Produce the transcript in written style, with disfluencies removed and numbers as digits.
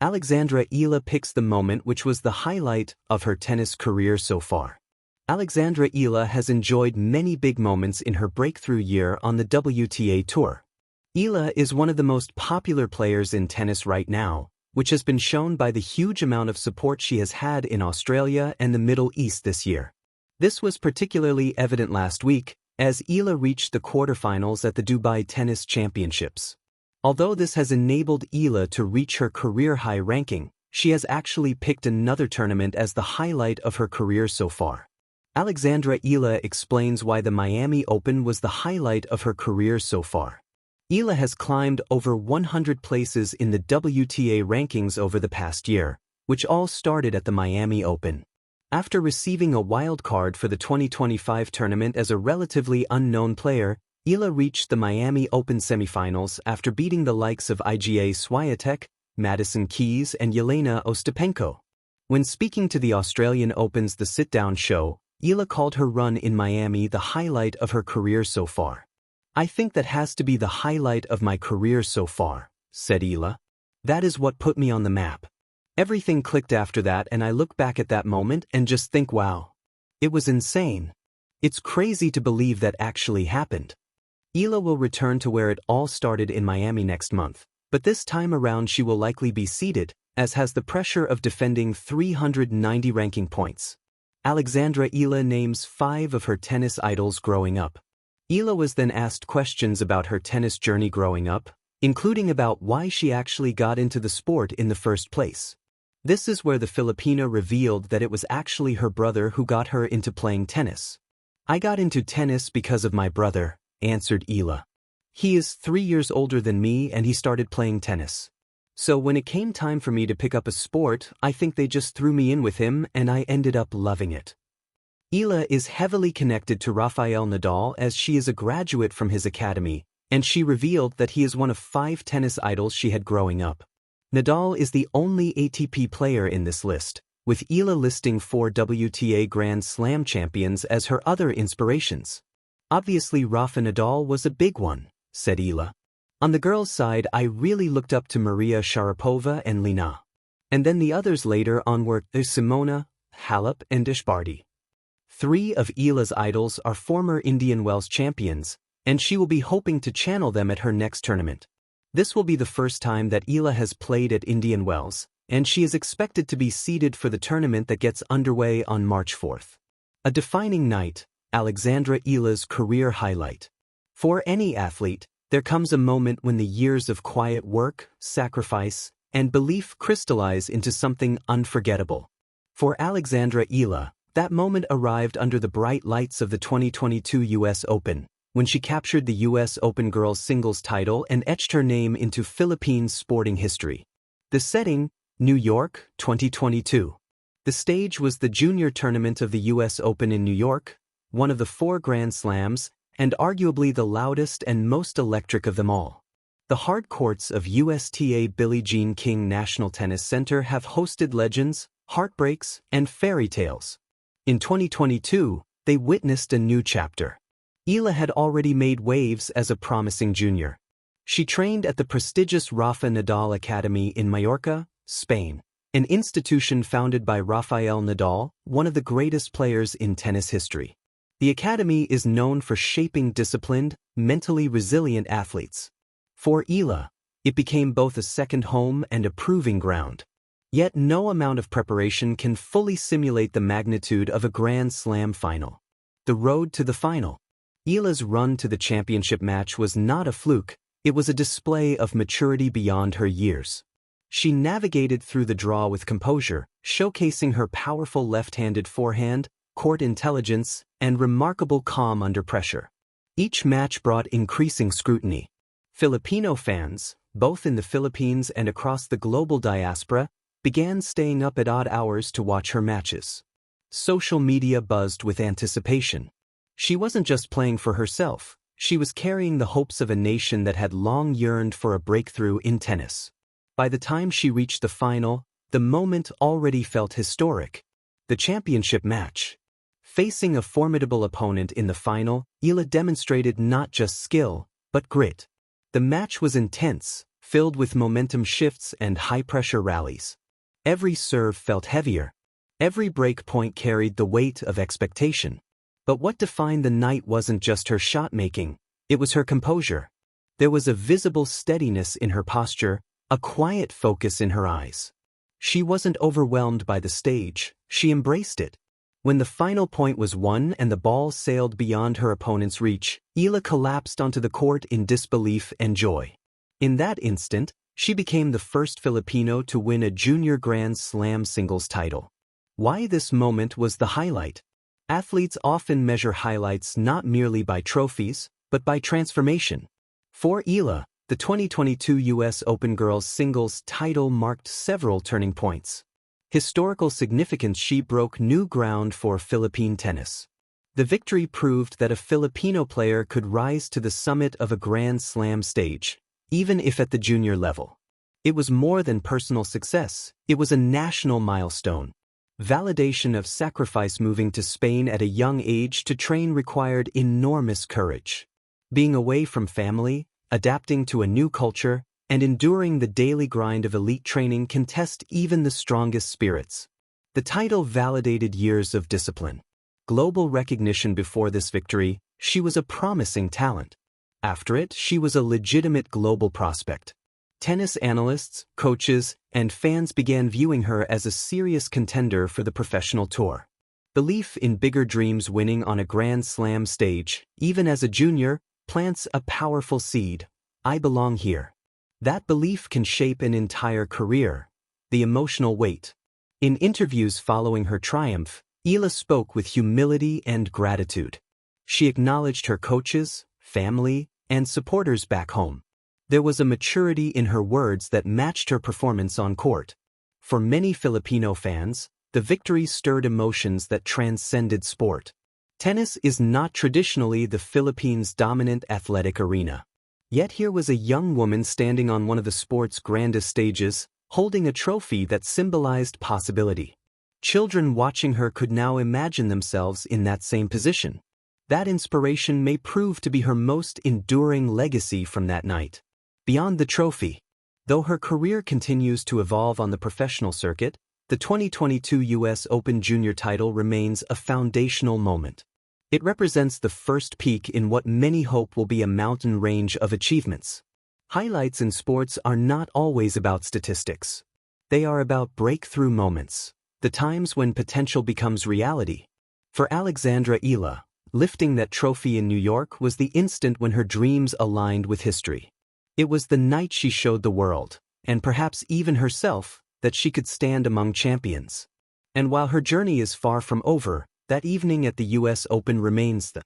Alexandra Eala picks the moment which was the highlight of her tennis career so far. Alexandra Eala has enjoyed many big moments in her breakthrough year on the WTA Tour. Eala is one of the most popular players in tennis right now, which has been shown by the huge amount of support she has had in Australia and the Middle East this year. This was particularly evident last week, as Eala reached the quarterfinals at the Dubai Tennis Championships. Although this has enabled Eala to reach her career high ranking, she has actually picked another tournament as the highlight of her career so far. Alexandra Eala explains why the Miami Open was the highlight of her career so far. Eala has climbed over 100 places in the WTA rankings over the past year, which all started at the Miami Open. After receiving a wild card for the 2025 tournament as a relatively unknown player, Eala reached the Miami Open semifinals after beating the likes of Iga Swiatek, Madison Keys and Yelena Ostapenko. When speaking to the Australian Open's The Sit-Down Show, Eala called her run in Miami the highlight of her career so far. "I think that has to be the highlight of my career so far," said Eala. "That is what put me on the map. Everything clicked after that and I look back at that moment and just think, wow. It was insane. It's crazy to believe that actually happened." Eala will return to where it all started in Miami next month, but this time around she will likely be seeded, as has the pressure of defending 390 ranking points. Alexandra Eala names 5 of her tennis idols growing up. Eala was then asked questions about her tennis journey growing up, including about why she actually got into the sport in the first place. This is where the Filipina revealed that it was actually her brother who got her into playing tennis. "I got into tennis because of my brother," answered Eala. "He is 3 years older than me and he started playing tennis. So when it came time for me to pick up a sport, I think they just threw me in with him and I ended up loving it." Eala is heavily connected to Rafael Nadal as she is a graduate from his academy, and she revealed that he is one of 5 tennis idols she had growing up. Nadal is the only ATP player in this list, with Eala listing 4 WTA Grand Slam champions as her other inspirations. "Obviously Rafa Nadal was a big one," said Eala. "On the girls' side I really looked up to Maria Sharapova and Lina. And then the others later on were Simona, Halep and Ishbarty." 3 of Eala's idols are former Indian Wells champions, and she will be hoping to channel them at her next tournament. This will be the first time that Eala has played at Indian Wells, and she is expected to be seeded for the tournament that gets underway on March 4th. A defining night, Alexandra Eala's career highlight. For any athlete, there comes a moment when the years of quiet work, sacrifice, and belief crystallize into something unforgettable. For Alexandra Eala, that moment arrived under the bright lights of the 2022 U.S. Open, when she captured the U.S. Open girls singles title and etched her name into Philippines sporting history. The setting, New York, 2022. The stage was the junior tournament of the U.S. Open in New York, one of the 4 Grand Slams, and arguably the loudest and most electric of them all. The hard courts of USTA Billie Jean King National Tennis Center have hosted legends, heartbreaks, and fairy tales. In 2022, they witnessed a new chapter. Eala had already made waves as a promising junior. She trained at the prestigious Rafa Nadal Academy in Mallorca, Spain, an institution founded by Rafael Nadal, one of the greatest players in tennis history. The academy is known for shaping disciplined, mentally resilient athletes. For Eala, it became both a second home and a proving ground. Yet no amount of preparation can fully simulate the magnitude of a Grand Slam final. The road to the final. Eala's run to the championship match was not a fluke, it was a display of maturity beyond her years. She navigated through the draw with composure, showcasing her powerful left-handed forehand, court intelligence, and remarkable calm under pressure. Each match brought increasing scrutiny. Filipino fans, both in the Philippines and across the global diaspora, began staying up at odd hours to watch her matches. Social media buzzed with anticipation. She wasn't just playing for herself, she was carrying the hopes of a nation that had long yearned for a breakthrough in tennis. By the time she reached the final, the moment already felt historic. The championship match. Facing a formidable opponent in the final, Eala demonstrated not just skill, but grit. The match was intense, filled with momentum shifts and high-pressure rallies. Every serve felt heavier. Every break point carried the weight of expectation. But what defined the night wasn't just her shot-making, it was her composure. There was a visible steadiness in her posture, a quiet focus in her eyes. She wasn't overwhelmed by the stage, she embraced it. When the final point was won and the ball sailed beyond her opponent's reach, Eala collapsed onto the court in disbelief and joy. In that instant, she became the first Filipino to win a junior Grand Slam singles title. Why this moment was the highlight? Athletes often measure highlights not merely by trophies, but by transformation. For Eala, the 2022 U.S. Open Girls Singles title marked several turning points. Historical significance: she broke new ground for Philippine tennis. The victory proved that a Filipino player could rise to the summit of a Grand Slam stage, even if at the junior level. It was more than personal success, it was a national milestone. Validation of sacrifice. Moving to Spain at a young age to train required enormous courage. Being away from family, adapting to a new culture, and enduring the daily grind of elite training can test even the strongest spirits. The title validated years of discipline. Global recognition. Before this victory, she was a promising talent. After it, she was a legitimate global prospect. Tennis analysts, coaches, and fans began viewing her as a serious contender for the professional tour. Belief in bigger dreams. Winning on a Grand Slam stage, even as a junior, plants a powerful seed. I belong here. That belief can shape an entire career. The emotional weight. In interviews following her triumph, Eala spoke with humility and gratitude. She acknowledged her coaches, family, and supporters back home. There was a maturity in her words that matched her performance on court. For many Filipino fans, the victory stirred emotions that transcended sport. Tennis is not traditionally the Philippines' dominant athletic arena. Yet here was a young woman standing on one of the sport's grandest stages, holding a trophy that symbolized possibility. Children watching her could now imagine themselves in that same position. That inspiration may prove to be her most enduring legacy from that night. Beyond the trophy. Though her career continues to evolve on the professional circuit, the 2022 U.S. Open Junior title remains a foundational moment. It represents the first peak in what many hope will be a mountain range of achievements. Highlights in sports are not always about statistics. They are about breakthrough moments, the times when potential becomes reality. For Alexandra Eala, lifting that trophy in New York was the instant when her dreams aligned with history. It was the night she showed the world, and perhaps even herself, that she could stand among champions. And while her journey is far from over, that evening at the U.S. Open remains the